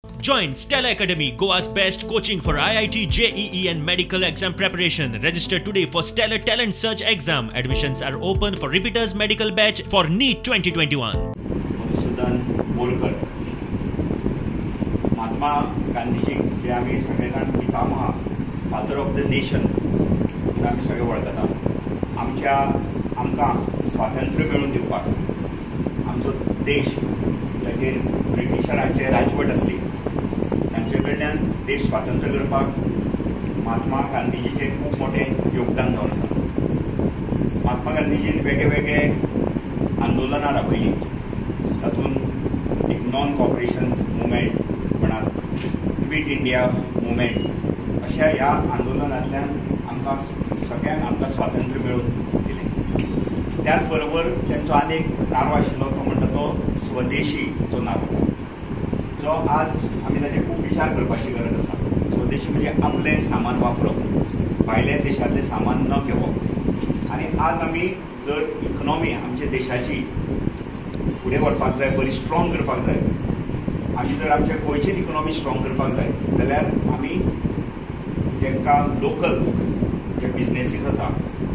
Join Stella Academy, Goa's best coaching for IIT, JEE and medical exam preparation. Register today for Stellar Talent Search exam. Admissions are open for repeaters medical batch for NEET 2021. Madhusudan Borkar, Mahatma Gandhiji जे आम्ही सगळे जाण पितामह, father of the nation म्हणून आम्ही सगळे वळखतात. आमकां स्वातंत्र्य मेळून दिवपाक आमचो देश ताचेर ब्रिटिशरांचे राजवट आसली, तांचे कडल्यान देश स्वातंत्र्य करपाक महात्मा गांधीजीचे खूब मोठें योगदान जावन आसा. महात्मा गांधीजीन वेगळे वेगळे आंदोलनां राबयलीं. तातूंत एक नॉन कॉपरेशन मुवमेंट म्हणात, क्विट इंडिया मुवमेंट, अशा ह्या आंदोलनांतल्यान आमकां सगळ्यांक आमकां स्वातंत्र्य मेळून दिलें. त्याच बरोबर तांचो आनी एक नारो आशिल्लो, तो म्हणटा तो स्वदेशीचो नारो, जो आज आमी ताचेर खूब विचार करपाची गरज आसा. स्वदेशी म्हणजे आपलें सामान वापरप, भायल्या देशांतलें सामान न घेवप. आनी आज आमी जर इकॉनॉमी आमच्या देशाची फुडें व्हरपाक जाय, बरी स्ट्रॉंग करपाक जाय, आमी जर आमच्या गोंयचीच इकॉनॉमी स्ट्रॉंग करपाक जाय जाल्यार आमी जेंकां लोकल जे बिजनेसीस आसा,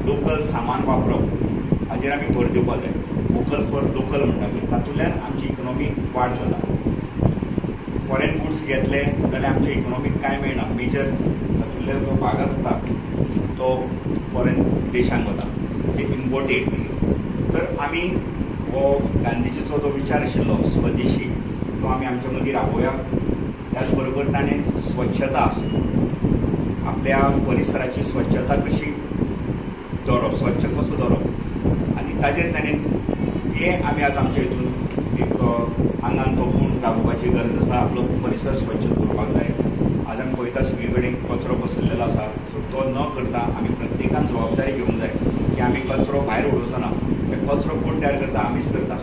लोकल सामान वापरप हाजेर आमी भर दिवपाक जाय. वोकल फॉर लोकल म्हणटा, तातूंतल्यान आमची इकॉनॉमी वाड जाता. फॉरेन गुड्स घेतले जाल्यार आमच्या इकॉनॉमीक कांय मेळना. मेजर तातूंतलो जो भाग आसता तो फॉरेन देशांक वता, ते इम्पोर्टेड. तर आमी हो गांधीजीचो जो विचार आशिल्लो स्वदेशी, तो आमी आमच्या मदीं राबोवया. त्याच बरोबर ताणें स्वच्छता, आपल्या परिसराची स्वच्छता कशी दवरप, स्वच्छ कसो दवरप, आनी ताजेर ताणें हें आमी आज आमच्या हितून एक आंगान तो गूण राबोवपाची गरज आसा. आपलो परिसर स्वच्छ दवरपाक जाय. आज आमी पळयता सगळी कडेन कचरो पसरलेलो आसा. सो तो न करता आमी प्रत्येकान जबाबदारी घेवंक जाय की आमी कचरो भायर उडोवचो ना. कचरो कोण तयार करता? आमीच करता.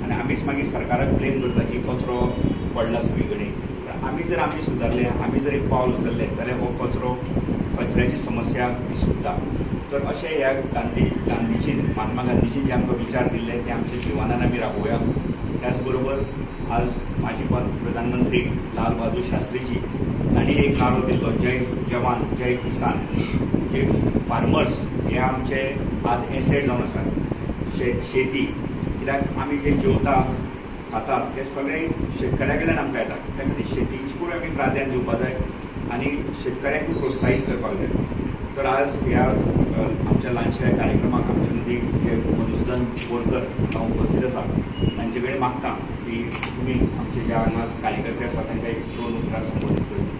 आनी आमीच मागीर सरकाराक ब्लेम करता की कचरो पडला सगळी कडेन. आमी जर आमी सुदारले, आमी जर एक पावल उचललें जाल्यार हो कचऱ्याची समस्या ही सुद्धा. तर अशें ह्या गांधीजीन, महात्मा गांधीजीन जे आमकां विचार दिल्ले ते आमच्या जिवनान आमी राबोवया. त्याच बरोबर आज माजी प्रधानमंत्री लाल बहादूर शास्त्रीजी तांणी एक नारो दिल्लो, जय जवान जय किसान. जे फार्मर्स हे आमचे आज एसेट जावन आसात. शेती, कित्याक आमी जे जेवता खातात ते सगळे शेतकऱ्या कडल्यान आमकां येता. त्या खातीर शेतीचेकूय आमी प्राधान्य दिवपाक जाय आनी शेतकऱ्यांकूय प्रोत्साहीत करपाक जाय. तर आज ह्या आमच्या ल्हानशा कार्यक्रमाक आमचे मदीं जे मधुसूदन बोरकर हांव उपस्थित आसा, तांचे कडेन मागता की तुमी आमचे जे हांगा कार्यकर्ते आसा तांकां एक 2 उतरां संबोधीत करचें.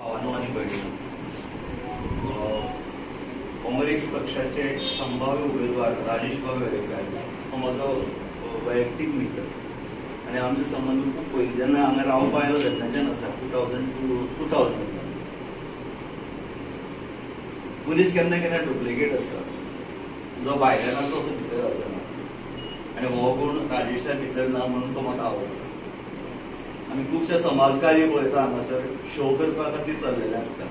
भावानो आनी भयणीनो, काँग्रेस पक्षाचे संभाव्य उमेदवार राजेश वेरेंकर हो म्हजो वैयक्तीक मित्र आनी आमचो संबंद खूब पयलीं जेन्ना हांगा रावपा आयलो तेन्नाच्यान आसा. 2000 मनीस केन्ना केन्ना डुप्लिकेट आसता, जो भायल्यान आसा तो भितर आसना. आनी हो गूण राजेशा भितर ना म्हणून तो म्हाका आवडटा. आमी खुबशे समाजकार्य पळयता हांगासर शो करपा खातीर चल्लेले आसता.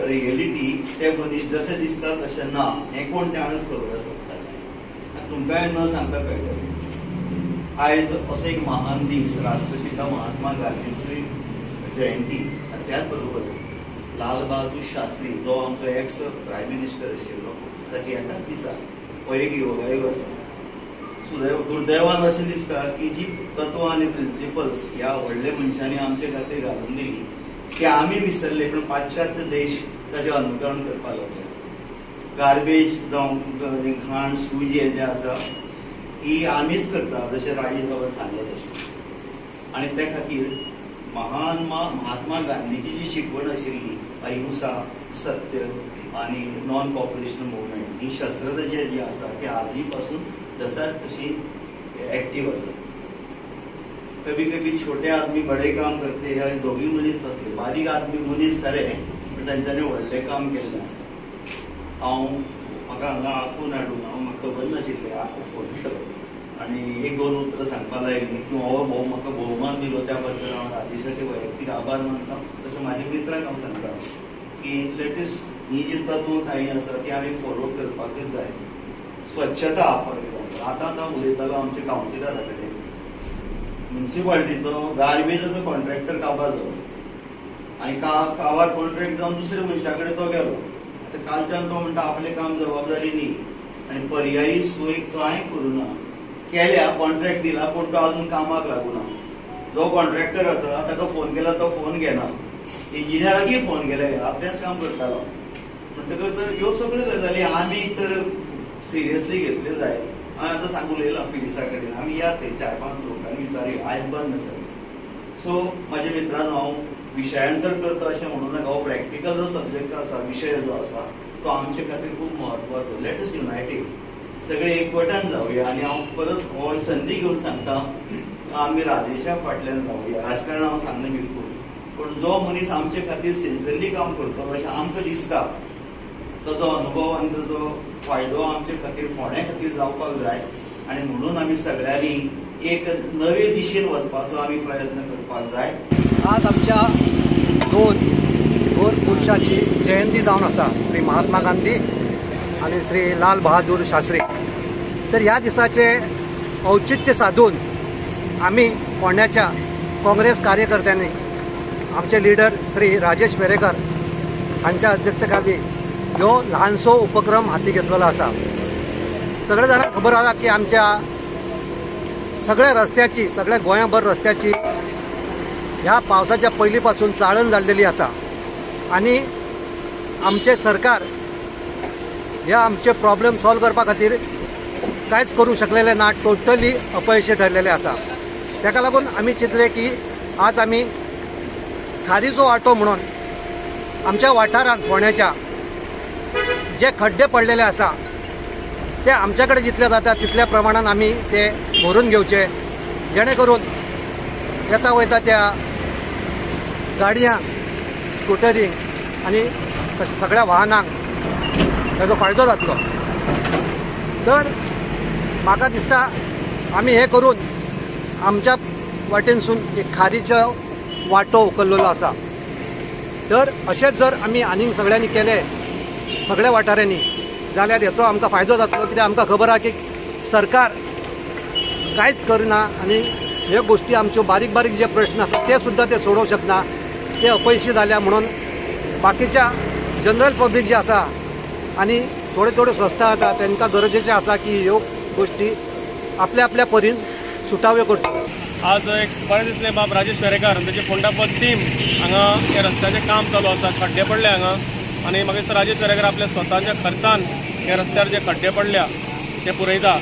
रियलिटी ते मनीस जशें दिसता तशें ना. हें कोण ते हांवें करूंक सोदतालें. तुमकांय न सांगता कळटलें. आयज असो एक महान दीस, राष्ट्रपिता महात्मा गांधीची जयंती. आनी त्याच बरोबर लाल बहादूर शास्त्री जो आमचो एक्स प्रायम मिनिस्टर आशिल्लो, ताची एकाच दिसा हो एक योगायोग आसा. दुर्दैवान अशें दिसता की जी तत्वां आनी प्रिंसिपल्स ह्या व्हडल्या मनशांनी आमचे खातीर घालून दिली ती आमी विसरले, पण पाश्चात्य देश ताचें अनुकरण करपाक लागले. गार्बेज जावं घाण सूज हें जें आसा ही आमीच करता, जशें राजेश बाबा सांगलें तशें. आनी त्या खातीर महात्मा गांधीची जी शिकवण आशिल्ली, अहिंसा, सत्य आनी नॉन कॉपरेशन मुवमेंट, ही शस्त्रता जी आसा ती आजही पासून जसाच तशी एक्टिव्ह आसा. कभी छोटे आदमी बडे काम करते, हे दोघी मनीस असले. बारीक आदमी मनीस खरे, पण तांच्यांनी व्हडलें काम केल्लें आसा. म्हाका हांगा आखून हाडून म्हाका खबर नाशिल्लें, आतां फोन केलो आनी 1-2 उतरां सांगपाक लायलीं की हो म्हाका भोवमान दिलो, त्या बद्दल हांव राजेशाचे वैयक्तीक आभार मानता. तशें म्हाज्या मित्रांक हांव सांगता की लेटेस्ट ही जी तत्व काही आसा ती आमी फॉलो करपाकच जाय. स्वच्छता फॉर एग्जाम्पल, आतां उलयतालो आमच्या कावन्सिलरा कडेन म्युन्सिपाल्टीचो गार्बेजाचो कॉन्ट्रॅक्टर काबार जालो आनी काबार कॉन्ट्रॅक्ट जावन दुसऱ्या मनशा कडेन तो गेलो. आतां कालच्यान तो म्हणटा आपलें काम जबाबदारी न्ही आनी पर्यायी सोय कांय करूना. केल्या कॉन्ट्रॅक्ट दिला पूण तो अजून कामाक लागूना. जो कॉन्ट्रॅक्टर आसा ताका फोन केला तो फोन घेना. इंजिनियराकय फोन केले आपलेंच काम करतालो. म्हणटकच ह्यो सगळ्यो गजाली आमी तर सिरियसली घेतल्यो जाय. हांवें आतां सांगू उलयलां पिलिसा कडेन आमी या थंय 4-5 लोकांनी विचारया आयज बंद आसा. सो म्हाज्या मित्रांनो हांव विशयांतर करता अशें म्हणू नाका. हो प्रॅक्टिकल जो सब्जेक्ट आसा विशय जो आसा तो आमचे खातीर खूब म्हत्वाचो. लेट अस युनायटेड सगळे एकवटान जावया. आनी हांव परत हो संदी घेवन सांगता आमी राजेशा फाटल्यान रावया. राजकारण हांव सांगना बिलकूल पूण जो मनीस आमचे खातीर सिन्सियरली काम करतलो अशें आमकां दिसता ताजो अनुभव आनी ताजो फायदो आमचे खातीर फोंड्या खातीर जावपाक जाय. आनी म्हणून आमी सगळ्यांनी एक नवे दिशेन वचपाचो आमी प्रयत्न करपाक जाय. आज आमच्या दोन पुरुषाची जयंती जावन आसा, श्री महात्मा गांधी आणि श्री लाल बहादूर शास्त्री. तर ह्या दिसाचे औचित्य साधून आम्ही फोंड्याच्या काँग्रेस कार्यकर्त्यांनी आमचे लीडर श्री राजेश वेरेकर हांच्या अध्यक्षतेखाली ह्यो ल्हानसो उपक्रम हाती घेतलेलो आसा. सगळे जाणांक खबर आसा की आमच्या सगळ्या रस्त्याची सगळ्या गोंयभर रस्त्याची ह्या पावसाच्या पयलीं पासून चाळण जाल्लेली आसा आनी आमचे सरकार ह्या आमचे प्रॉब्लेम सॉल्व करपा खातीर कांयच करूंक शकलेले ना. टोटली अपयशी ठरलेले आसा. ताका लागून आमी चिंतले की आज आमी खारीचो वांटो म्हणून आमच्या वाठारांत फोंड्याच्या जे खड्डे पडलेले आसा ते आमच्या कडेन जितले जाता तितल्या प्रमाणात आमी ते भरून घेवचे जेणे करून येता वयता त्या गाडयांक स्कुटरींक आनी सगळ्या वाहनांक ताजो फायदो जातलो. तर म्हाका दिसता आमी हे करून आमच्या वाटेनसून एक खारीचो वांटो उखल्लेलो आसा. तर अशेंच जर आमी आनीक सगळ्यांनी केले सगळ्या वाठारांनी जाल्यार हेचो आमकां फायदो जातलो. कित्याक आमकां खबर आसा की सरकार कांयच करना आनी ह्यो गोश्टी आमच्यो बारीक बारीक जे प्रश्न आसा ते सुद्दां ते सोडोवंक शकना. ते अपयशी जाल्या म्हणून बाकीच्या जनरल पब्लीक जे आसा आनी थोड्यो संस्था आसा तांकां गरजेचें आसा की ह्यो गोश्टी आपल्या आपल्या परीन सुटाव्यो करच्यो. आज एक बरें दिसलें बाब राजेश वेरेकर आनी ताची फोंडा बस टीम हांगा त्या रस्त्याचें काम चालू आसा. खड्डे पडले हांगा आनी म्हाका दिसता राजेश वेरेकर आपल्या स्वताच्या खर्चान ह्या रस्त्यार जे खड्डे पडल्या ते पुरयता.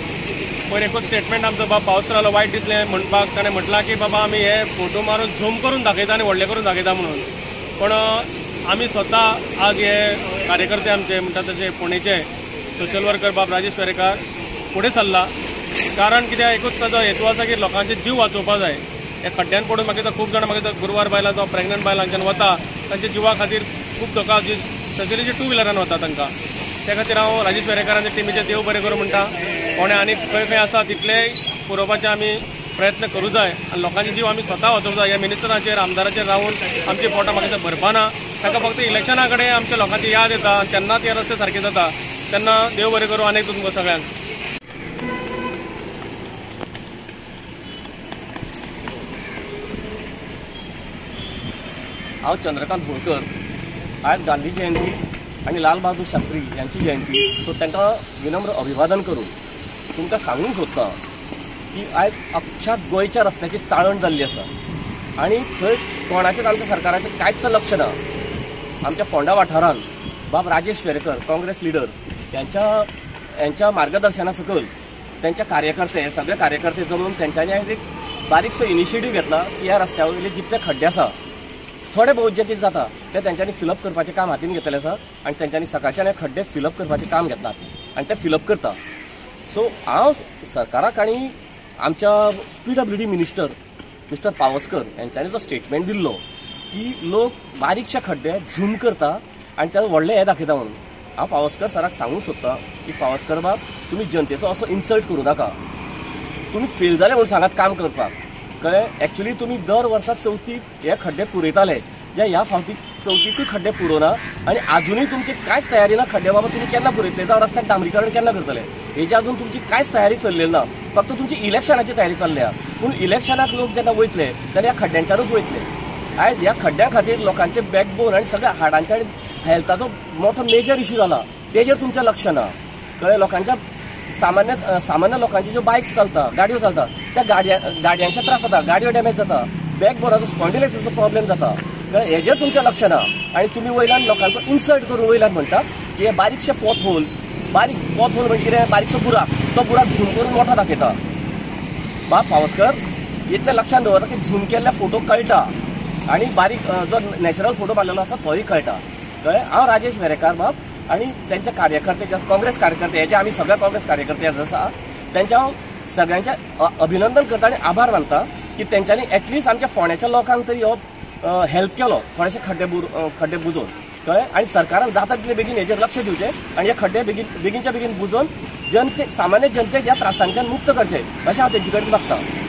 पयर एकूच स्टेटमेंट आमचो बाबा पावसाळो वायट दिसलें म्हणपाक ताणें म्हटलां की बाबा आमी हे फोटो मारून झूम करून दाखयता आनी व्हडले करून दाखयता म्हणून. पण आमी स्वता आज हे कार्यकर्ते आमचे म्हणटा तशे पुणेचे सोशल वर्कर बाब राजेश वेरेकर फुडें सरला. कारण कित्याक एकूच ताजो हेतू आसा की लोकांचे जीव वाचोवपा जाय. हे खड्ड्यान पडून म्हाका दिसता खूब जाणां म्हाका दिसता गुरवार बायलां जावं प्रेग्नंट बायलांच्यान वता तांच्या जिवा खातीर खूब धोका स्पेशली जे 2 व्हिलरान वता तांकां. त्या खातीर हांव राजेश वेरेकरांच्या टिमीचे देव बरें करूं म्हणटा. कोणें आनी खंय खंय आसा तितलेय पुरोवपाचे आमी प्रयत्न करूं जाय आनी लोकांचे जीव आमी स्वता वाचोवंक जाय. ह्या मिनिस्टरांचेर आमदाराचेर रावून आमची पोटां म्हाका दिसता भरपाना. ताका फक्त इलेक्शना कडेन आमच्या लोकांची याद येता तेन्नाच हे रस्ते सारके जाता. तेन्ना देव बरें करूं आनीक तुमकां सगळ्यांक. हांव चंद्रकांत होळकर. आयज गांधी जयंती आणि लाल बहादूर शास्त्री यांची जयंती. सो तांकां विनम्र अभिवादन करून तुमकां सांगूंक सोदतां की आयज अख्ख्या गोंयच्या रस्त्याची चाळण जाल्ली आसा आनी थंय कोणाचेच आमच्या सरकाराचें कांयच लक्ष ना. आमच्या फोंडा वाठारांत बाब राजेश वेरेकर काँग्रेस लिडर यांच्या मार्गदर्शना सकयल त्यांच्या कार्यकर्ते सगळे कार्यकर्ते जमून त्यांच्यानी आयज एक बारीकसो इनिशिएटीव घेतला की ह्या रस्त्या वयले जितले खड्डे आसा थोडे बहुत जे कितें जाता ते तेंच्यांनी फिलअप करपाचें काम हातीन घेतलेलें आसा आनी तेंच्यांनी सकाळच्यान खड्डे फिलअप करपाचें काम घेतलां आनी ते फिलअप करता. सो हांव सरकाराक आनी आमच्या PWD मिनिस्टर मिस्टर पावसकर यांच्यानी जो स्टेटमेंट दिल्लो की लोक बारीकशे खड्डे झूम करता आनी ते व्हडले हे दाखयता म्हणून हांव पावसकर सराक सांगूंक सोदतां की पावसकर बाब तुमी जनतेचो असो इन्सल्ट करूं नाका. तुमी फेल जाले म्हणून सांगात काम करपाक कळ्ळें. एक्चुअली तुमी दर वर्सा चवथीक हे खड्डे पुरयताले जे ह्या फावटी चौथीकूय खड्डे पुरोना आणि अजूनही तुमची कांयच तयारी ना खड्डे बाबा तुम्ही केन्ना पुरयतले जावं रस्त्याक डांबरीकरण केन्ना करतले हेची अजून तुमची कांयच तयारी चल्लेली ना फक्त तुमची इलेक्शनाची तयारी चल्ल्या पूण इलेक्शनाक लोक जेन्ना वयतले जाल्यार ह्या खड्ड्यांच्यानूच वयतले आयज ह्या खड्ड्यां खातीर लोकांचे बॅकबोन आनी सगळ्या हाडांच्या हेल्थाचो मोठो मेजर इश्यू जाला तेजेर तुमचें लक्ष ना कळ्ळें लोकांच्या सामान्य लोकांची ज्यो बायक्स चलता गाडयो चलता त्या गाडयांचे त्रास जाता गाडयो डॅमेज जाता बॅकबोनाचो स्पॉन्डिलायटिसचो प्रॉब्लेम जाता कळ्ळें हेजेर तुमचें लक्ष ना आनी तुमी वयल्यान लोकांचो इन्सल्ट करून वयल्यान म्हणटा की हे बारीकशे पोथ होल म्हणजे कितें बारीकसो बुराक तो बुराक झूम करून मोठो दाखयता बाब पावसकर इतलें लक्षांत दवरता की झूम केल्ले फोटो कळटा आनी बारीक जो नॅचरल फोटो मारलेलो आसा तोय कळटा कळ्ळें हांव राजेश वेरेकार बाब आनी तेंचे कार्यकर्ते जे काँग्रेस कार्यकर्ते हेजे आमी सगळे काँग्रेस कार्यकर्ते आसा तेंच्या हांव सगळ्यांचे अभिनंदन करता आनी आभार मानता की तेंच्यांनी एटलिस्ट आमच्या फोंड्याच्या लोकांक तरी हो हेल्प केलो थोडेशे खड्डे बुजोवन कळ्ळें आनी सरकारान जाता तितले बेगीन हेजेर लक्ष दिवचें आनी हे खड्डे बेगीनच्या बेगीन बुजोवन सामान्य जनतेक ह्या त्रासांच्यान मुक्त करचे अशें हांव तेंचे कडेन मागता